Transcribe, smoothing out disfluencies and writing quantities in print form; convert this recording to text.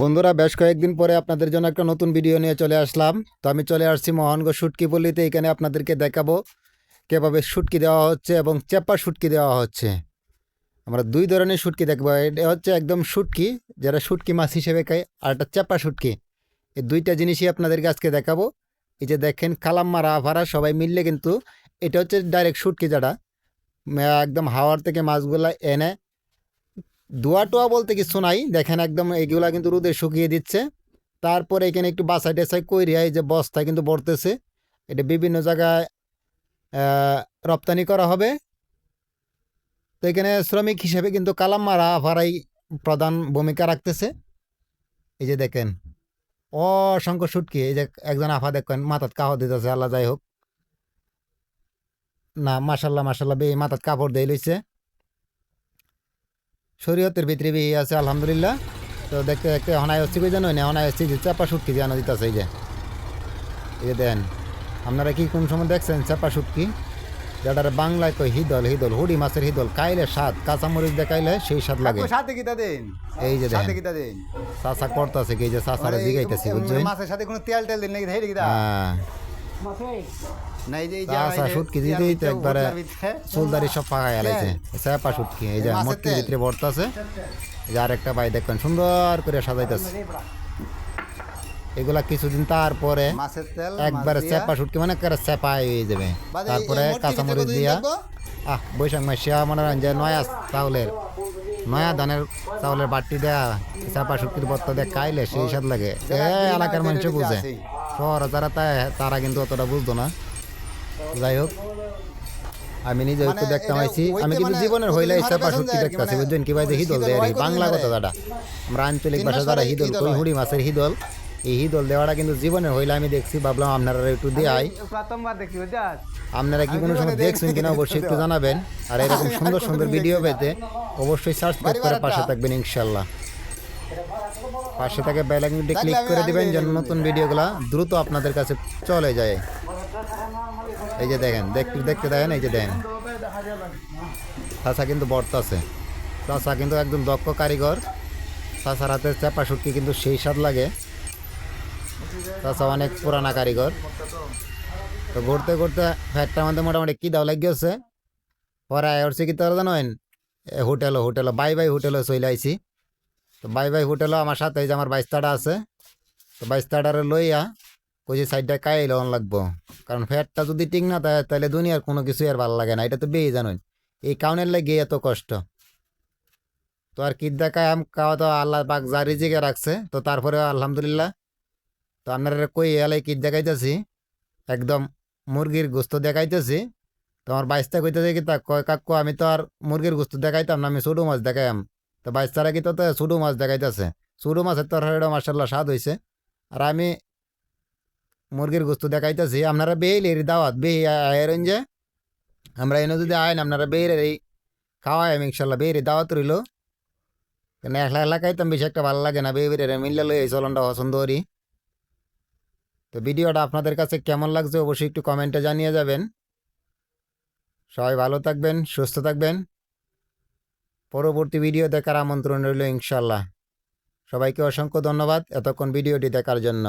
বন্ধুরা, বেশ কয়েকদিন পরে আপনাদের জন্য একটা নতুন ভিডিও নিয়ে চলে আসলাম। তো আমি চলে আসছি মোহনগঞ্জ শুটকি পল্লীতে। এখানে আপনাদেরকে দেখাবো কীভাবে শুটকি দেওয়া হচ্ছে এবং চেপা শুটকি দেওয়া হচ্ছে। আমরা দুই ধরনের শুটকি দেখবো। এটা হচ্ছে একদম শুটকি, যারা শুটকি মাছ হিসেবে খায়, আর একটা চেপা শুটকি। এই দুইটা জিনিসই আপনাদেরকে আজকে দেখাবো। এই যে দেখেন, কালাম্মারা আফারা সবাই মিললে কিন্তু এটা হচ্ছে ডাইরেক্ট শুটকি, যারা একদম হাওয়ার থেকে মাছগুলা এনে ধোয়া টোয়া বলতে কিছু নাই। দেখেন একদম এইগুলা কিন্তু রোদে শুকিয়ে দিচ্ছে। তারপরে এখানে একটু বাছাই টাছাই কইরিয়া এই যে বস্তায় কিন্তু ভরতেছে। এটা বিভিন্ন জায়গায় রপ্তানি করা হবে। তো এখানে শ্রমিক হিসেবে কিন্তু কালাম্মারা আফারাই প্রধান ভূমিকা রাখতেছে। এই যে দেখেন অসংখ্য শুটকি। এই যে একজন আফা দেখেন মাথাত কাপড় দিতেছে, আল্লাহ যাই হোক, না মাসাল্লাহ মাসাল্লাহ বে মাথাত কাপড় দিয়ে লইছে। শরীয়তের ভিতরে বিয়ে আছে আলহামদুলিল্লাহ। তো দেখতে দেখতে হনায় হচ্ছে কি জানো না, হনায় হচ্ছে যে চাপা শুটকি জানো দিতেছে। এই যে দেন, আপনারা কি কোন সময় দেখছেন চাপা শুটকি? যেটার বাংলায় কই হিদল, হিদল হুডি মাছের হিদল, খাইলে স্বাদ, কাঁচামরিচ দিয়ে খাইলে সেই স্বাদ লাগে। এই যে দেন চাষা করতেছে কি, যে চাষারে জিগাইতেছি বুঝছেন, মাছের সাথে কোনো তেল টেল দিন নাকি? হ্যাঁ চাষা শুটকি দিতেই তো একবারে চুলদারি সব পাকায় আলাইছে। চাপা শুটকি এই যে মটকির ভিতরে ভরতাছে। যে আরেকটা ভাই দেখবেন সুন্দর করে সাজাইতেছে। এগুলা কিছুদিন তারপরে একবারে চেপা শুটকি মানে চেপা হয়ে যাবে। তারপরে কাঁচামরিচ দিয়া বৈশাখ মাসিয়া মনে হয় যে নয়া চাউলের, নয়া ধানের চাউলের বাটি দেয়া চেপা শুটকির বত্তা দিয়ে খাইলে সেই স্বাদ লাগে। এলাকার মানুষ বুঝে, শহর যারা তারা কিন্তু অতটা বুঝতো না। যাই হোক, আমি নিজে একটু দেখতাম আইছি। আমি কিন্তু জীবনের হইলে চেপা শুটকি দেখতেছি বুঝছেন কি ভাই, যে হিদল দেয় বাংলা কথা যারা আমরা আঞ্চলিক ভাষা যারা হিদল কই, হুড়ি মাছের হিদল, এই হিদল দেওয়াটা কিন্তু জীবনের হইলে আমি দেখছি। ভাবলাম আপনারা একটু দেয়, আপনারা কি কোনো সময় দেখছেন কিনা অবশ্যই একটু জানাবেন। আর এরকম সুন্দর সুন্দর ভিডিও পেতে অবশ্যই সাবস্ক্রাইব করে পাশে থাকবেন ইনশাল্লাহ। পাশে থেকে বেল আইকনটি ক্লিক করে দিবেন যেন নতুন ভিডিওগুলো দ্রুত আপনাদের কাছে চলে যায়। এই যে দেখেন, দেখতে দেখতে দেখেন, এই যে দেখেন চাষা কিন্তু বর্তা আছে। চাষা কিন্তু একদম দক্ষ কারিগর। চাষার হাতে চেপা শুটকি কিন্তু সেই স্বাদ লাগে। চাষা অনেক পুরানা কারিগর। তো ঘুরতে ঘুরতে ফ্যাটটার মধ্যে মোটামুটি কি দাও লাগিয়েছে। পরে উঠছে কি তোরা জানেন, হোটেলও বাই বাই হোটেলও চলে আইছি। তো বাই বাই হোটেলও আমার সাথে এই যে আমার বাইস্তাটা আছে। তো বাইস্তাটারে লইয়া কইছি সাইডটা কাই লন লাগবো, কারণ ফ্যাটটা যদি ঠিক না থাকে তাহলে দুনিয়ার কোনো কিছু আর ভালো লাগে না। এটা তো বেয়ে জানেন, এই কাউনের লাগে এত কষ্ট। তো আর কি দেখায় খাওয়া তো আল্লাহ পাক জারি জিগে রাখছে। তো তারপরে আলহামদুলিল্লাহ। তো আপনারা কই এলাই কি দেখাইতেছি, একদম মুরগির গোস্ত দেখাইতেছি। তো আমার বাইশটা কইতেছে কি তা কয় কাকু, আমি তো আর মুরগির গোস্ত দেখাইতাম না, আমি ছোটো মাছ দেখাইম। তো বাইশটারা কি তো ছোটো মাছ দেখাইতেছে। ছোটো মাছের তরকারিটা মার্শাল্লাহ স্বাদ হয়েছে। আর আমি মুরগির গোস্ত দেখাইতেছি। আপনারা বেইলের দাওয়াত বেই আয়েন, যে আমরা এনে যদি আইন আপনারা বেইরের এই খাওয়াই আমি ইনশাল্লাহ। বেইরে দাওয়াত রইল, কেন একলা একলা খাইতাম বেশি একটা ভালো লাগে না। বেইরে মিললে লই এই চলনটা পছন্দ করি। তো ভিডিওটা আপনাদের কাছে কেমন লাগছে অবশ্যই একটু কমেন্টে জানিয়ে যাবেন। সবাই ভালো থাকবেন, সুস্থ থাকবেন। পরবর্তী ভিডিও দেখার আমন্ত্রণ রইল ইনশাল্লাহ। সবাইকে অসংখ্য ধন্যবাদ এতক্ষণ ভিডিওটি দেখার জন্য।